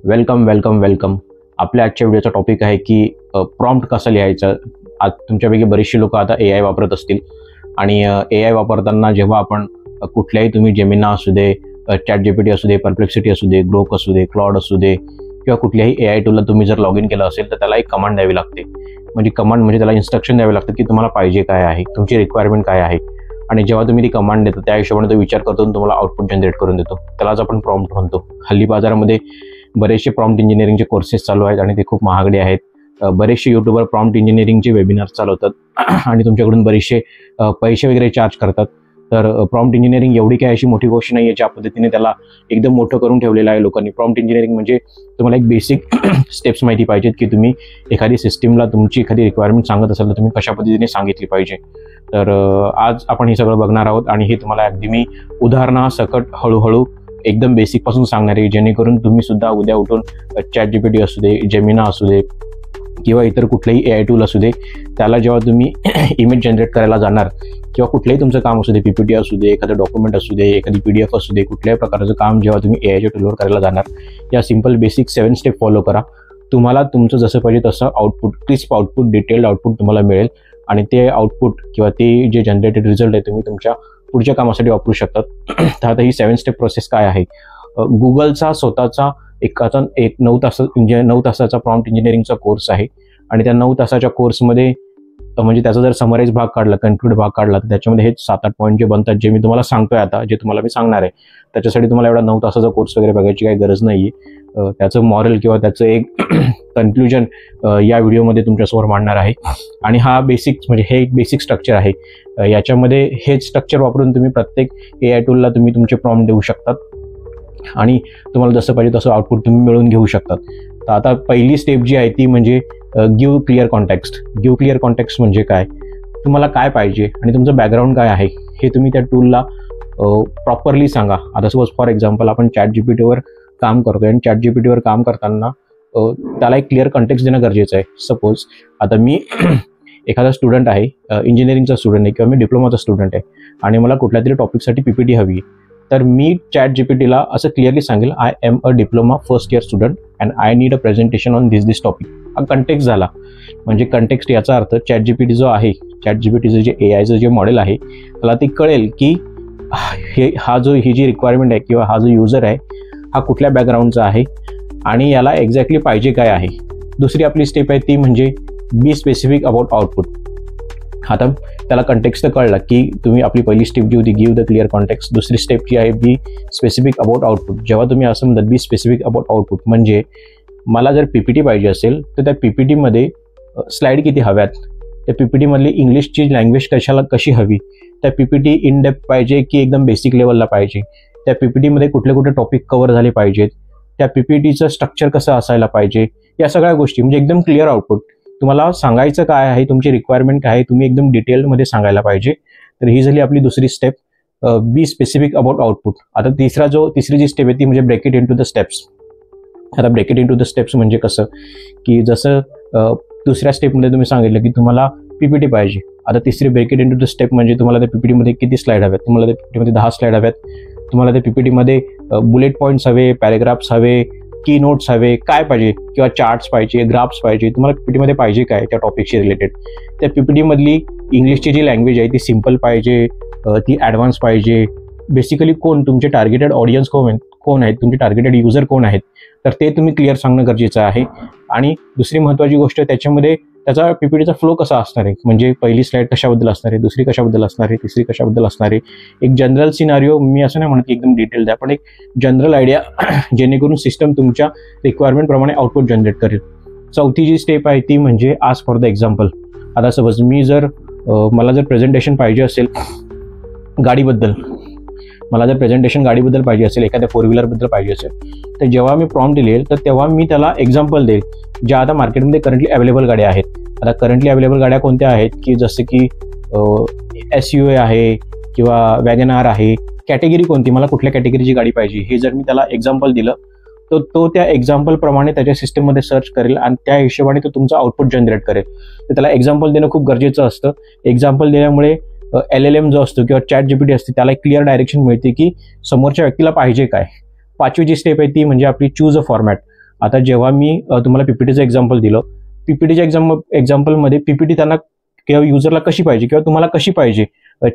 Welcome. आपल्या आजच्या व्हिडिओचा topic आहे की प्रॉम्प्ट कसं लिहायचं. आज तुमच्यापैकी बरेचसे लोक आता AI वापरत असतील आणि AI वापरताना जेव्हा आपण कुठल्याही तुम्ही जेमिना असू दे, ChatGPT असू दे, परप्लेक्सिटी असू दे, ग्रोक असू दे, क्लॉड असू दे किंवा कुठल्याही AI टूलला तुम्ही जर लॉग इन केलं असेल तर त्याला एक कमांड द्यावी लागते. म्हणजे त्याला इन्स्ट्रक्शन द्यावे लागतात की तुम्हाला पाहिजे काय आहे, तुमची रिक्वायरमेंट काय आहे. आणि जेव्हा तुम्ही ती कमांड देता त्या हिशोबाने तो विचार करतो आणि तुम्हाला आउटपुट जनरेट करून देतो. त्यालाच आपण प्रॉम्प्ट म्हणतो. हल्ली बाजारामध्ये बरेचसे प्रॉम्प्ट इंजिनिअरिंगचे कोर्सेस चालू आहेत आणि ते खूप महागडे आहेत. बरेचसे यूट्यूबर प्रॉम्प्ट इंजिनिअरिंगचे वेबिनार्स चालवतात आणि तुमच्याकडून बरेचसे पैसे वगैरे चार्ज करतात. तर प्रॉम्प्ट इंजिनिअरिंग एवढी काही अशी मोठी गोष्ट नाही आहे ज्या पद्धतीने त्याला एकदम मोठं करून ठेवलेलं आहे लोकांनी. प्रॉम्प्ट इंजिनिअरिंग म्हणजे तुम्हाला एक बेसिक स्टेप्स माहिती पाहिजेत की तुम्ही एखादी सिस्टीमला तुमची एखादी रिक्वायरमेंट सांगत असाल तर तुम्ही कशा पद्धतीने सांगितली पाहिजे. तर आज आपण हे सगळं बघणार आहोत आणि हे तुम्हाला अगदी मी उदाहरणासकट हळूहळू एकदम बेसिक पासून सांगणार आहे, जेणेकरून तुम्ही सुद्धा उद्या उठून ChatGPT असू दे, जेमिना असू दे किंवा इतर कुठलेही AI टूल असू दे, त्याला जेव्हा तुम्ही इमेज जनरेट करायला जाणार किंवा कुठलंही तुमचं काम असू दे, PPT असू दे, एखादं डॉक्युमेंट असू दे, एखादी PDF असू दे, कुठल्याही प्रकारचं काम जेव्हा तुम्ही AIच्या टूलवर करायला जाणार, या सिंपल बेसिक 7 स्टेप फॉलो करा. तुम्हाला तुमचं जसं पाहिजे तसं output, crisp output, detailed output तुम्हाला मिळेल आणि ते आउटपुट किंवा ते जे जनरेटेड रिझल्ट आहे तुम्ही तुमच्या पुढच्या कामासाठी वापरू शकतात. तर आता ही 7 स्टेप प्रोसेस काय आहे? गुगलचा स्वतःचा एक 9 तासाचा प्रॉम्प्ट इंजिनिअरिंगचा कोर्स आहे आणि त्या 9 तासाच्या कोर्समध्ये म्हणजे त्याचा जर समराईज भाग काढला, कन्क्लूड भाग काढला तर त्याच्यामध्ये हे 7-8 पॉईंट जे बनतात, जे मी तुम्हाला सांगतोय आता, जे तुम्हाला मी सांगणार आहे, त्याच्यासाठी तुम्हाला एवढा 9 तासाचा कोर्स वगैरे बघायची काही गरज नाही आहे. त्याचं मॉरल किंवा त्याचं एक कन्क्लुजन या व्हिडिओमध्ये तुमच्यासमोर मांडणार आहे. आणि हा म्हणजे हे एक बेसिक स्ट्रक्चर आहे. याच्यामध्ये हेच स्ट्रक्चर वापरून तुम्ही प्रत्येक AI टूलला तुम्ही तुमचे प्रॉम्प्ट देऊ शकतात आणि तुम्हाला जसं पाहिजे तसं आउटपुट तुम्ही मिळवून घेऊ शकतात. तर आता पहिली स्टेप जी आहे ती म्हणजे give clear context. Give clear context म्हणजे काय? तुम्हाला काय पाहिजे आणि तुमचं बॅकग्राऊंड काय आहे हे तुम्ही त्या टूलला प्रॉपरली सांगा. आता सपोज फॉर एक्झाम्पल आपण ChatGPTवर काम करतोय आणि ChatGPTवर काम करताना त्याला एक क्लिअर कॉन्टेक्स्ट देणं गरजेचं आहे. सपोज आता मी एखादा स्टुडंट आहे, इंजिनिअरिंगचा स्टुडंट आहे किंवा मी डिप्लोमाचा स्टुडंट आहे आणि मला कुठल्या तरी टॉपिकसाठी PPT हवी, तर मी ChatGPTला असं क्लिअरली सांगेल, I am a diploma first year student and I need a presentation on this topic. हा कंटेक्स्ट झाला. म्हणजे कंटेक्स्ट याचा अर्थ ChatGPT जो आहे, ChatGPTचं जे AIचं जे मॉडेल आहे त्याला ते कळेल की ही जी रिक्वायरमेंट आहे किंवा हा जो युजर आहे हा कुठल्या बॅकग्राऊंडचा आहे आणि याला एक्झॅक्टली पाहिजे काय आहे. दुसरी आपली स्टेप आहे ती म्हणजे बी स्पेसिफिक अबाउट आउटपुट. आता त्याला कंटेक्स्ट तर कळला की तुम्ही आपली पहिली स्टेप जी होती गिव्ह द क्लिअर कॉन्टेक्स्ट, दुसरी स्टेप जी आहे बी स्पेसिफिक अबाउट आउटपुट. जेव्हा तुम्ही असं म्हणतात बी स्पेसिफिक अबाउट आउटपुट म्हणजे मला जर PPT पाहिजे असेल तर त्या PPTमध्ये स्लाईड किती हव्यात, त्या PPTमधली इंग्लिशची लँग्वेज कशी हवी, त्या PPT इन डेप्थ पाहिजे की एकदम बेसिक लेवलला पाहिजे, त्या PPTमध्ये कुठले टॉपिक कव्हर झाले पाहिजेत, त्या PPTचं स्ट्रक्चर कसं असायला पाहिजे, या सगळ्या गोष्टी म्हणजे एकदम क्लिअर आउटपुट. तुम्हाला सांगायचं काय आहे, तुमची रिक्वायरमेंट काय आहे, तुम्ही एकदम डिटेलमध्ये सांगायला पाहिजे. तर ही झाली आपली दुसरी step, be specific about output. आता तिसरी जी स्टेप आहे ती म्हणजे break it into the steps. आता break it into the steps म्हणजे कसं की जसं दुसऱ्या स्टेपमध्ये तुम्ही सांगितलं की तुम्हाला PPT पाहिजे. आता तिसरी break it into the step म्हणजे तुम्हाला त्या PPTमध्ये किती स्लाईड हव्यात, तुम्हाला त्या PPTमध्ये 10 स्लाईड हव्यात, तुम्हाला त्या PPTमध्ये बुलेट पॉईंट्स हवे, पॅरेग्राफ्स हवे, की नोट्स हवे, काय पाहिजे किंवा चार्ट्स पाहिजे, ग्राफ्स पाहिजे, तुम्हाला PPTमध्ये पाहिजे काय त्या टॉपिकशी रिलेटेड. त्या PPTमधली इंग्लिशची जी लँग्वेज आहे ती सिम्पल पाहिजे, ती ॲडव्हान्स पाहिजे. बेसिकली तुमचे टार्गेटेड ऑडियन्स कोण आहेत, तुमचे टार्गेटेड युजर कोण आहेत, तर ते तुम्ही क्लिअर सांगणं गरजेचं आहे. आणि दुसरी महत्त्वाची गोष्ट त्याच्यामध्ये त्याचा PPTचा फ्लो कसा असणार आहे, म्हणजे पहिली स्लाईड कशाबद्दल असणार आहे, दुसरी कशाबद्दल असणार आहे, तिसरी कशाबद्दल असणार आहे. एक जनरल सिनारिओ, मी असं नाही म्हणत की एकदम डिटेल द्या, पण एक जनरल आयडिया जेणेकरून सिस्टम तुमच्या रिक्वायरमेंटप्रमाणे आउटपुट जनरेट करेल. चौथी जी स्टेप आहे ती म्हणजे आस्क फॉर द एक्झाम्पल. आता सपोज मला जर प्रेझेंटेशन पाहिजे असेल गाडीबद्दल, पाहिजे असेल, एखाद्या 4 व्हीलरबद्दल पाहिजे असेल, तर जेव्हा मी प्रॉम्प्ट दिलेल तर तेव्हा मी त्याला एक्झाम्पल देईल ज्या आता मार्केटमध्ये करंटली अवेलेबल गाड्या आहेत. आता करंटली अवेलेबल गाड्या कोणत्या आहेत की जसं की SUV आहे किंवा वॅगन आर आहे, कॅटेगरी कोणती, मला कुठल्या कॅटेगरीची गाडी पाहिजे, हे जर मी त्याला एक्झाम्पल दिलं तर तो त्या एक्झाम्पलप्रमाणे त्याच्या सिस्टममध्ये सर्च करेल आणि त्या हिशोबाने तो तुमचा आउटपुट जनरेट करेल. तर त्याला एक्झाम्पल देणं खूप गरजेचं असतं. एक्झाम्पल दिल्यामुळे LLM जो असतो किंवा ChatGPT असते त्याला एक क्लिअर डायरेक्शन मिळते की समोरच्या व्यक्तीला पाहिजे काय. 5वी जी स्टेप आहे ती म्हणजे आपली चूज अ फॉर्मॅट. आता जेव्हा मी तुम्हाला पीपीटीचं एक्झाम्पल दिलं, पीपीटीच्या एक्झाम्पलमध्ये पीपीटी त्यांना किंवा युजरला कशी पाहिजे किंवा तुम्हाला कशी पाहिजे,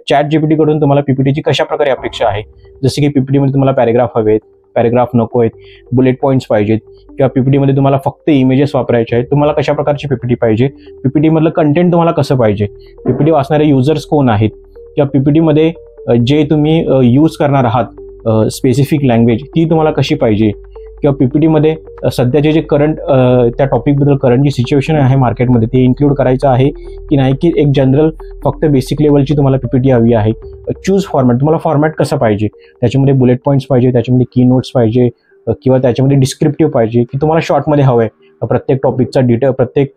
चॅट जीपीटी कडून तुम्हाला पीपीटीची कशा प्रकारे अपेक्षा आहे, जसे की पीपीटीमध्ये तुम्हाला पॅरेग्राफ हवेत, पॅरेग्राफ नको आहेत, बुलेट पॉईंट्स पाहिजेत, किंवा पीपीटीमध्ये तुम्हाला फक्त इमेजेस वापरायचे आहेत, तुम्हाला कशा प्रकारची पीपीटी पाहिजे, पीपीटीमधलं कंटेंट तुम्हाला कसं पाहिजे, पीपीटी वाचणारे युजर्स कोण आहेत, किंवा पीपीटीमध्ये जे तुम्ही यूज करणार आहात स्पेसिफिक लँग्वेज ती तुम्हाला कशी पाहिजे, किंवा पीपीटीमध्ये सध्याचे जे करंट त्या टॉपिकबद्दल करंट जी सिच्युएशन आहे मार्केटमध्ये ते इन्क्लूड करायचं आहे की नाही, की एक जनरल फक्त बेसिक लेवलची तुम्हाला पीपीटी हवी आहे. चूज फॉर्मॅट, तुम्हाला फॉर्मॅट कसं पाहिजे, त्याच्यामध्ये बुलेट पॉईंट्स पाहिजे, त्याच्यामध्ये की नोट्स पाहिजे, किंवा त्याच्यामध्ये डिस्क्रिप्टिव्ह पाहिजे, की तुम्हाला शॉर्टमध्ये हवं आहे प्रत्येक टॉपिकचा डिटेल, प्रत्येक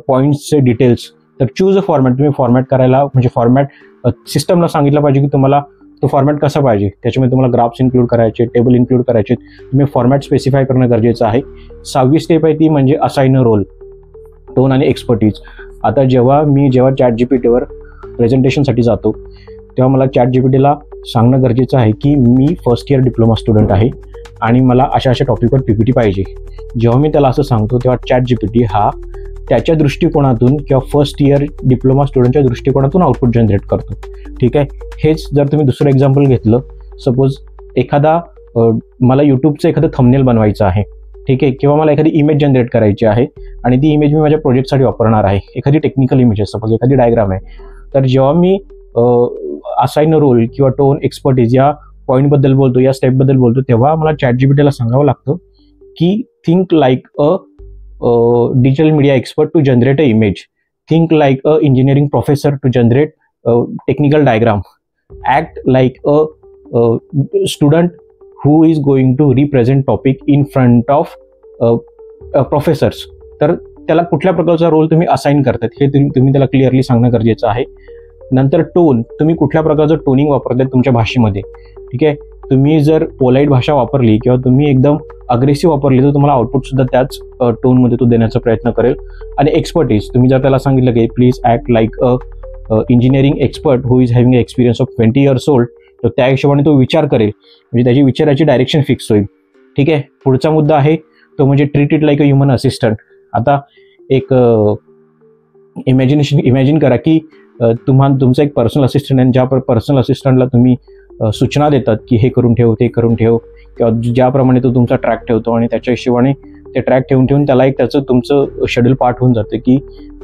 पॉईंट्सचे डिटेल्स. तर चूज अ फॉर्मॅट, तुम्ही फॉर्मॅट करायला म्हणजे फॉर्मॅट सिस्टमला सांगितलं पाहिजे की तुम्हाला तो फॉर्मॅट कसा पाहिजे, त्याच्यामध्ये तुम्हाला ग्राफ्स इन्क्लूड करायचे, टेबल इन्क्लूड करायचे, तुम्ही फॉर्मॅट स्पेसिफाय करणं गरजेचं आहे. 6वी स्टेप आहे ती म्हणजे असाइन अ रोल, टोन आणि एक्सपर्टीज. आता जेव्हा चॅट जीपीटीवर प्रेझेंटेशनसाठी जातो तेव्हा मला चॅट जीपीटीला सांगणं गरजेचं आहे की मी फर्स्ट इयर डिप्लोमा स्टुडंट आहे आणि मला अशा टॉपिकवर पीपीटी पाहिजे. जेव्हा मी त्याला असं सांगतो तेव्हा चॅट जीपीटी हा त्याच्या दृष्टिकोनातून किंवा फर्स्ट इयर डिप्लोमा स्टुडंटच्या दृष्टिकोनातून आउटपुट जनरेट करतो. ठीक आहे. हेच जर तुम्ही दुसरं एक्झाम्पल घेतलं, सपोज मला यूट्यूबचं एखादं थंबनेल बनवायचं आहे, ठीक आहे, किंवा मला एखादी इमेज जनरेट करायची आहे आणि ती इमेज मी माझ्या प्रोजेक्टसाठी वापरणार आहे, एखादी टेक्निकल इमेज आहे, सपोज एखादी डायग्राम आहे. तर जेव्हा मी असाइन रोल किंवा टोन एक्सपर्टीज या पॉईंटबद्दल बोलतो, या स्टेपबद्दल बोलतो, तेव्हा मला चॅट जीपीटीला सांगावं लागतं की think like a digital media expert to generate an image, think like a engineering professor to generate a technical diagram, act like a student who is going to represent topic in front of professors. तर त्याला कुठल्या प्रकारचा role तुम्ही assign करतात हे तुम्ही त्याला clearly सांगणं गरजेचं आहे. नंतर टोन, तुम्ही कुठल्या प्रकारचं टोनिंग वापरतात तुमच्या भाषेमध्ये. ठीक आहे. तुम्ही जर पोलाईट भाषा वापरली किंवा तुम्ही एकदम अग्रेसिव्ह वापरली तर तुम्हाला आउटपुट सुद्धा त्याच टोनमध्ये तो देण्याचा प्रयत्न करेल. आणि एक्सपर्टीज, तुम्ही जर त्याला सांगितलं की please act like a engineering expert who is having experience of 20 years old, तर त्या हिशोबाने तो विचार करेल, म्हणजे त्याची विचाराची डायरेक्शन फिक्स होईल. ठीक आहे. पुढचा मुद्दा आहे तो म्हणजे treat it like a human assistant. आता एक इमॅजिन करा की तुमचा एक पर्सनल असिस्टंट आहे, ज्या पर्सनल असिस्टंटला तुम्ही सूचना देतात की हे करून ठेव, ते करून ठेव, किंवा ज्याप्रमाणे तो तुमचा ट्रॅक ठेवतो आणि त्याच्या हिशोबाने ते ट्रॅक ठेवून त्याला एक तुमचं शेड्यूल पार्ट होऊन जातं की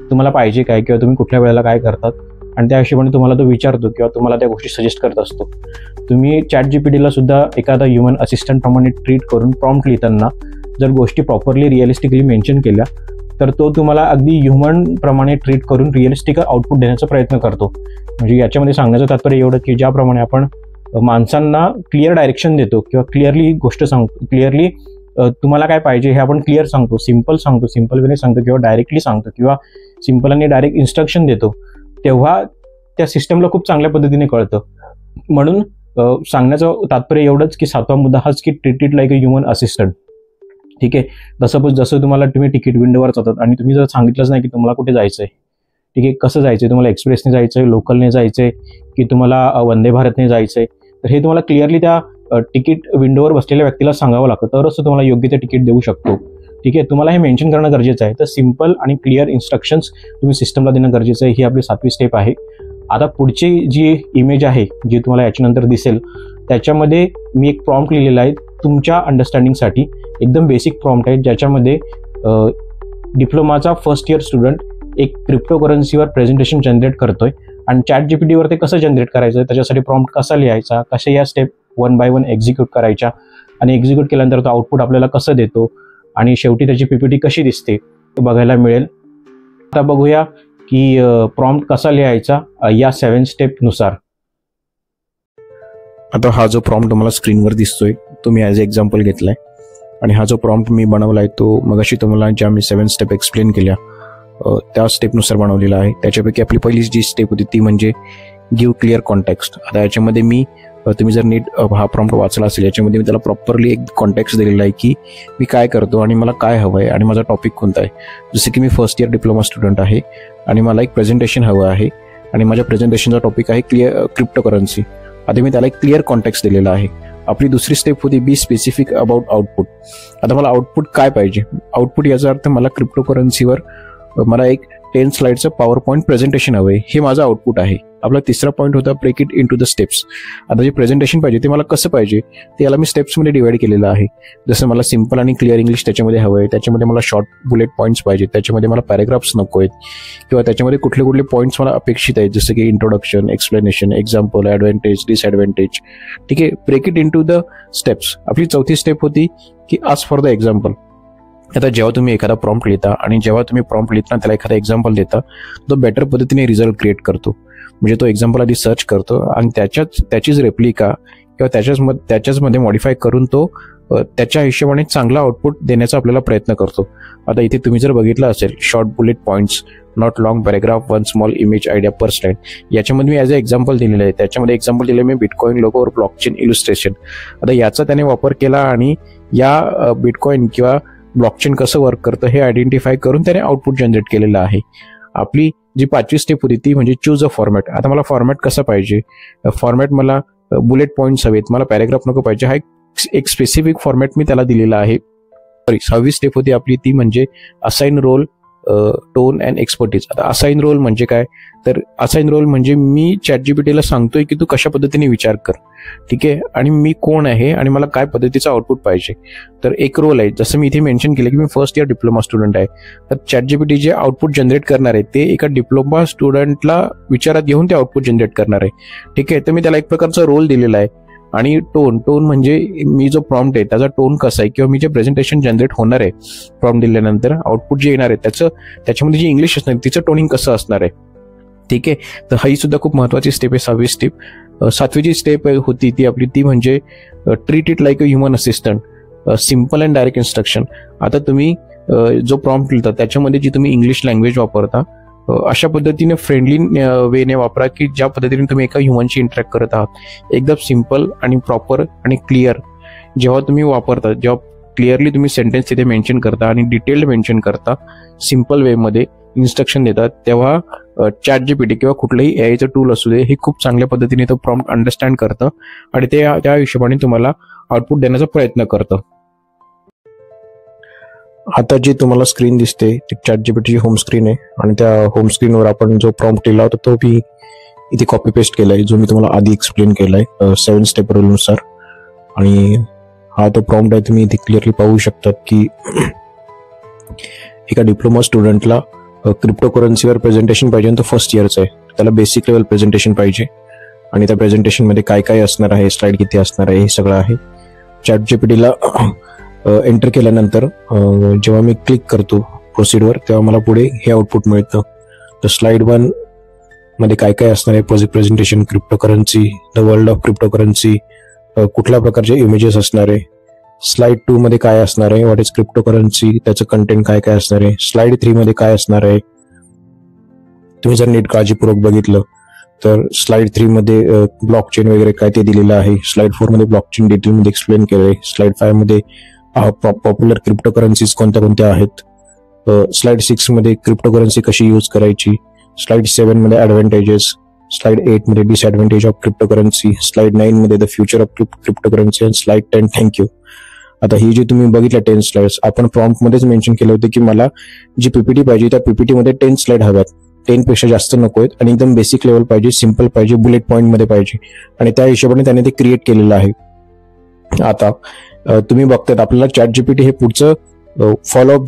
तुम्हाला पाहिजे काय किंवा तुम्ही कुठल्या वेळेला काय करतात, आणि त्या हिशोबाने तुम्हाला तो विचारतो किंवा तुम्हाला त्या गोष्टी सजेस्ट करत असतो. तुम्ही चॅट जीपीटीला सुद्धा एखादा ह्युमन असिस्टंटप्रमाणे ट्रीट करून प्रॉम्प्ट लिहिताना जर गोष्टी प्रॉपरली रिअलिस्टिकली मेन्शन केल्या तर तो तुम्हाला अगदी ह्युमन प्रमाणे ट्रीट करून रिअलिस्टिक आउटपुट देण्याचा प्रयत्न करतो. म्हणजे याच्यामध्ये सांगण्याचं तात्पर्य एवढं की ज्याप्रमाणे आपण माणसांना क्लिअर डायरेक्शन देतो किंवा क्लिअरली गोष्ट सांगतो, क्लिअरली तुम्हाला काय पाहिजे हे आपण क्लिअर सांगतो, सिम्पल वेने सांगतो किंवा डायरेक्टली सांगतो किंवा सिम्पल आणि डायरेक्ट इन्स्ट्रक्शन देतो, तेव्हा त्या सिस्टमला खूप चांगल्या पद्धतीने कळतं. म्हणून सांगण्याचं तात्पर्य एवढंच की 7वा मुद्दा हाच की treat it like a human assistant. ठीक आहे. जसं तुम्ही तिकीट विंडोवर जातात आणि तुम्ही जर सांगितलंच नाही की तुम्हाला कुठे जायचं आहे, ठीक आहे, कसं जायचं आहे, तुम्हाला एक्सप्रेसने जायचं आहे, लोकलने जायचं आहे की तुम्हाला वंदे भारतने जायचं आहे, तर हे तुम्हाला क्लिअरली त्या तिकीट विंडोवर बसलेल्या व्यक्तीला सांगावं लागतं, तरच तो तुम्हाला योग्य ते तिकीट देऊ शकतो. ठीक आहे. तुम्हाला हे मेन्शन करणं गरजेचं आहे. तर सिम्पल आणि क्लिअर इन्स्ट्रक्शन्स तुम्ही सिस्टमला देणं गरजेचं आहे. ही आपली 7वी स्टेप आहे. आता पुढची जी इमेज आहे जी तुम्हाला याच्यानंतर दिसेल त्याच्यामध्ये मी एक प्रॉम्प्ट लिहिलेला आहे तुमच्या अंडरस्टँडिंगसाठी, एकदम बेसिक प्रॉम्प्ट आहे ज्याच्यामध्ये डिप्लोमाचा फर्स्ट इयर स्टुडंट एक क्रिप्टोकरन्सीवर प्रेझेंटेशन जनरेट करतोय आणि चॅट जीपीटीवर ते कसं जनरेट करायचं, त्याच्यासाठी प्रॉम्प्ट कसा लिहायचा, कशा या स्टेप 1 by 1 एक्झिक्यूट करायच्या आणि एक्झिक्यूट केल्यानंतर तो आउटपुट आपल्याला कसं देतो आणि शेवटी त्याची पीपीटी कशी दिसते ते बघायला मिळेल. आता बघूया की प्रॉम्प्ट कसा लिहायचा या 7 स्टेपनुसार. आता हा जो प्रॉम्प्ट तुम्हाला स्क्रीनवर दिसतोय तो मी ॲज एक्झाम्पल घेतलाय आणि हा जो प्रॉम्प्ट मी बनवलाय तो मगाशी तुम्हाला ज्या मी 7 स्टेप एक्सप्लेन केल्या त्या स्टेपनुसार बनवलेला आहे. त्याच्यापैकी आपली पहिली जी स्टेप होती ती म्हणजे गिव्ह क्लिअर कॉन्टेक्स्ट. आता याच्यामध्ये मी तुम्ही जर नीट हा प्रॉम्प्ट वाचला असेल याच्यामध्ये मी त्याला प्रॉपरली एक कॉन्टेक्स्ट दिलेला आहे की मी काय करतो आणि मला काय हवं आहे आणि माझा टॉपिक कोणता आहे. जसे की मी फर्स्ट इयर डिप्लोमा स्टुडंट आहे आणि मला एक प्रेझेंटेशन हवं आहे आणि माझ्या प्रेझेंटेशनचा टॉपिक आहे क्रिप्टोकरन्सी. आता मी त्याला एक क्लिअर कॉन्टेक्स्ट दिलेला आहे. आपली दुसरी स्टेप होती बी स्पेसिफिक अबाउट आउटपुट. आता मला आउटपुट काय पाहिजे? आउटपुट याचा अर्थ मला क्रिप्टोकरन्सीवर मला एक 10 स्लाइडचं पॉवर पॉईंट प्रेझेंटेशन हवं आहे, हे माझं आउटपुट आहे. आपला तिसरा पॉईंट होता break it into the steps. आता जे प्रेझेंटेशन पाहिजे ते मला कसं पाहिजे ते याला मी स्टेप्समध्ये डिवाइड केलेलं आहे. जसं मला सिम्पल आणि क्लिअर इंग्लिश त्याच्यामध्ये हवं आहे, त्याच्यामध्ये मला शॉर्ट बुलेट पॉईंट्स पाहिजे, त्याच्यामध्ये मला पॅराग्राफ्स नको आहेत, किंवा त्याच्यामध्ये कुठले कुठले पॉईंट्स मला अपेक्षित आहेत, जसं की introduction, explanation, example, advantage, disadvantage. ठीक आहे, break it into the steps. आपली चौथी स्टेप होती की आस्क फॉर द एक्झाम्पल. आता जेव्हा तुम्ही एखादा प्रॉम्प्ट लिहिता आणि जेव्हा तुम्ही प्रॉम्प्ट लिहिताना त्याला एखादा एक्झाम्पल देता, तो बेटर पद्धतीने रिझल्ट क्रिएट करतो. म्हणजे तो एक्झाम्पल आधी सर्च करतो आणि त्याचीच रेप्लिका किंवा त्याच्याचमध्ये मॉडिफाय करून तो त्याच्या हिशोबाने चांगला आउटपुट देण्याचा आपल्याला प्रयत्न करतो. आता इथे तुम्ही जर बघितलं असेल, short bullet points, not long paragraph, one small image idea per slide, याच्यामध्ये मी ॲज अ एक्झाम्पल दिलेलं आहे. त्याच्यामध्ये एक्झाम्पल दिलं मी बिटकॉइन लोगो और ब्लॉकचेन इलुस्ट्रेशन. आता याचा त्याने वापर केला आणि या बिटकॉइन किंवा ब्लॉकचेन कसं वर्क करतं हे आयडेंटिफाय करून त्याने आउटपुट जनरेट केलेलं आहे. आपली जी पाचवी स्टेप होती ती म्हणजे चूज अ फॉर्मॅट. आता मला फॉर्मॅट कसं पाहिजे? फॉर्मॅट मला बुलेट पॉईंट्स हवेत, मला पॅराग्राफ नको पाहिजे. हा एक स्पेसिफिक फॉर्मॅट मी त्याला दिलेला आहे. सहावी स्टेप होती आपली ती म्हणजे assign role, tone and expertise. आता असाइन रोल म्हणजे काय? तर असाइन रोल म्हणजे मी ChatGPTला सांगतोय की तू कशा पद्धतीने विचार कर, ठीक आहे, आणि मी कोण आहे आणि मला काय पद्धतीचा आउटपुट पाहिजे. तर एक रोल आहे, जसं मी इथे मेन्शन केलं की मी फर्स्ट इयर डिप्लोमा स्टुडंट आहे. तर ChatGPT जे आउटपुट जनरेट करणार आहे ते एका डिप्लोमा स्टुडंटला विचारात घेऊन ते आउटपुट जनरेट करणार आहे. ठीक आहे, तर मी त्याला एक प्रकारचा रोल दिलेला आहे. आणि टोन म्हणजे मी जो प्रॉम्प्ट आहे त्याचा टोन कसा आहे, किंवा मी जे प्रेझेंटेशन जनरेट होणार आहे प्रॉम्प्ट दिल्यानंतर आउटपुट जे येणार आहे त्याच्यामध्ये जी इंग्लिश असणार तिचं टोनिंग कसं असणार आहे. ठीक आहे, तर ही सुद्धा खूप महत्वाची स्टेप आहे, सहावी स्टेप. सातवीची स्टेप होती ती आपली ती म्हणजे treat it like a human assistant, simple and direct instruction. आता तुम्ही जो प्रॉम्प्ट लिहिता त्याच्यामध्ये जी तुम्ही इंग्लिश लँग्वेज वापरता अशा पद्धतीने फ्रेंडली वेने वापरा की ज्या पद्धतीने तुम्ही एका ह्युमनशी इंटरॅक्ट करत आहात. एकदम सिम्पल आणि प्रॉपर आणि क्लिअर जेव्हा तुम्ही वापरता, जेव्हा क्लिअरली तुम्ही सेंटेन्स तिथे मेन्शन करता आणि डिटेल्ड मेन्शन करता, सिम्पल वेमध्ये इन्स्ट्रक्शन देतात, तेव्हा ChatGPT किंवा कुठलंही एआयचं टूल असू दे हे खूप चांगल्या पद्धतीने तो प्रॉम्प्ट अंडरस्टँड करतं आणि त्या हिशोबाने तुम्हाला आउटपुट देण्याचा प्रयत्न करतं. आता जी तुम्हाला स्क्रीन दिसते ती ChatGPTची होम स्क्रीन आहे आणि त्या होम स्क्रीनवर आपण जो प्रॉम्प्ट लिहिला होता तो मी इथे कॉपी पेस्ट केलाय, जो मी तुम्हाला आधी एक्सप्लेन केलाय 7 स्टेप रूलनुसार. आणि हा तो प्रॉम्प्ट आहे, तुम्ही इथे क्लिअरली पाहू शकतात की एका डिप्लोमा स्टुडंटला क्रिप्टोकरन्सीवर प्रेझेंटेशन पाहिजे, तो फर्स्ट इयरचा आहे, त्याला बेसिक लेवल प्रेझेंटेशन पाहिजे आणि त्या प्रेझेंटेशनमध्ये काय काय असणार आहे, स्लाइड किती असणार आहे, हे सगळं आहे. ChatGPTला एंटर केल्यानंतर जेव्हा मी क्लिक करतो प्रोसीडवर तेव्हा मला पुढे हे आउटपुट मिळतं. तर स्लाइड 1 मध्ये काय काय असणार आहे, presentation, cryptocurrency, the world of cryptocurrency, कुठल्या प्रकारचे इमेजेस असणार आहे. स्लाइड 2 मध्ये काय असणार आहे, व्हॉट इज क्रिप्टोकरन्सी, त्याचं कंटेंट काय काय असणार आहे. स्लाइड 3 मध्ये काय असणार आहे, तुम्ही जर नीट काळजीपूर्वक बघितलं तर स्लाइड 3 मध्ये ब्लॉकचेन वगैरे काय ते दिलेलं आहे. स्लाइड 4 मध्ये ब्लॉकचेन डिटेलमध्ये एक्सप्लेन केलंय. स्लाइड 5 मध्ये पॉप्युलर क्रिप्टोकरन्सीज कोणत्या कोणत्या आहेत. स्लाइड 6 मध्ये क्रिप्टोकरन्सी कशी यूज करायची. स्लाइड 7 मध्ये ऍडव्हान्टेजेस. स्लाइड 8 मध्ये डिसएडव्हान्टेज ऑफ क्रिप्टोकरन्सी. स्लाइड 9 मध्ये द फ्युचर ऑफ क्रिप्टोकरन्सी आणि स्लाइड 10 थँक्यू. आता ही जी तुम्ही बघितलं 10 स्लाइड्स, आपण प्रॉम्प्ट मध्येच मेन्शन केलं होतं की मला जी पीपीटी पाहिजे त्या पीपीटी मध्ये 10 स्लाइड हव्यात, 10 पेक्षा जास्त नको आहेत आणि एकदम बेसिक लेवल पाहिजे, सिम्पल पाहिजे, बुलेट पॉईंट मध्ये पाहिजे आणि त्या हिशोबाने त्याने ते क्रिएट केलेलं आहे. आता तुम्ही बघताय आपल्याला ChatGPT हे पुढचं फॉलोअप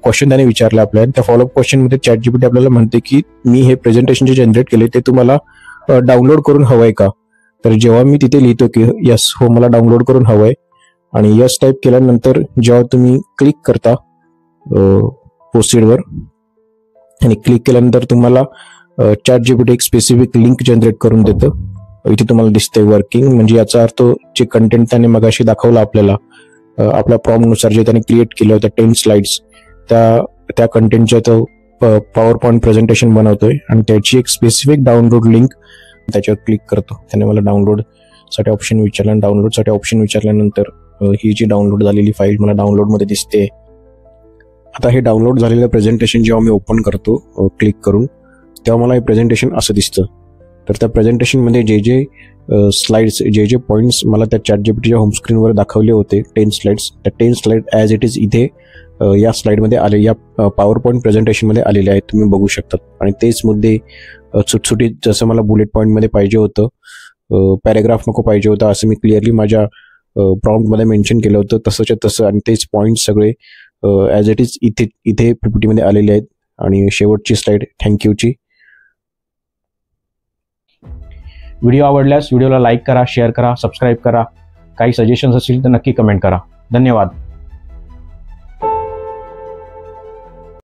क्वेश्चन त्याने विचारलं आपल्याला. त्या फॉलोअप क्वेश्चन मध्ये ChatGPT आपल्याला म्हणते की मी हे प्रेझेंटेशन जे जनरेट केले ते तुम्हाला डाउनलोड करून हवंय का. तर जेव्हा मी तिथे लिहितो की यस हो मला डाउनलोड करून हवंय आणि यस टाईप केल्यानंतर जेव्हा तुम्ही क्लिक करता प्रोसीडवर आणि क्लिक केल्यानंतर तुम्हाला ChatGPT एक स्पेसिफिक लिंक जनरेट करून देतं. इथे तुम्हाला दिसतंय वर्किंग, म्हणजे याचा अर्थ जे कंटेंट त्याने मगाशी दाखवलं आपल्याला आपल्या प्रॉम्प्टनुसार जे त्याने क्रिएट केलं होतं 10 स्लाइड्स, त्या कंटेंटचं तो पॉवर पॉईंट प्रेझेंटेशन बनवतोय आणि त्याची एक स्पेसिफिक डाउनलोड लिंक त्याच्यावर क्लिक करतो. त्याने मला डाउनलोडसाठी ऑप्शन विचारला, डाउनलोडसाठी ऑप्शन विचारल्यानंतर ही जी डाउनलोड झालेली फाईल मला डाउनलोडमध्ये दिसते. आता हे डाउनलोड झालेलं प्रेझेंटेशन जेव्हा मी ओपन करतो क्लिक करून तेव्हा मला हे प्रेझेंटेशन असं दिसतं. तर त्या प्रेझेंटेशनमध्ये जे स्लाइड्स जे पॉईंट्स मला त्या ChatGPTच्या होम स्क्रीनवर दाखवले होते 10 स्लाइड्स, त्या 10 स्लाइड ॲज इट इज इथे या स्लाइडमध्ये आले, या पॉवर पॉईंट प्रेझेंटेशनमध्ये आलेले आहेत, तुम्ही बघू शकता. आणि तेच मुद्दे सुटसुटीत जसं मला बुलेट पॉईंटमध्ये पाहिजे होतं, पॅरेग्राफ नको पाहिजे होता, असं मी क्लिअरली माझ्या प्रॉम्प्टमध्ये मेन्शन केलं होतं, तसंच्या तसं. आणि तेच पॉईंट सगळे ॲज इट इज इथे PPTमध्ये आलेले आहेत. आणि शेवटची स्लाइड थँक्यूची. व्हिडिओ आवडल्यास व्हिडिओला लाईक करा, शेअर करा, सबस्क्राईब करा. काही सजेशन्स असतील तर नक्की कमेंट करा. धन्यवाद.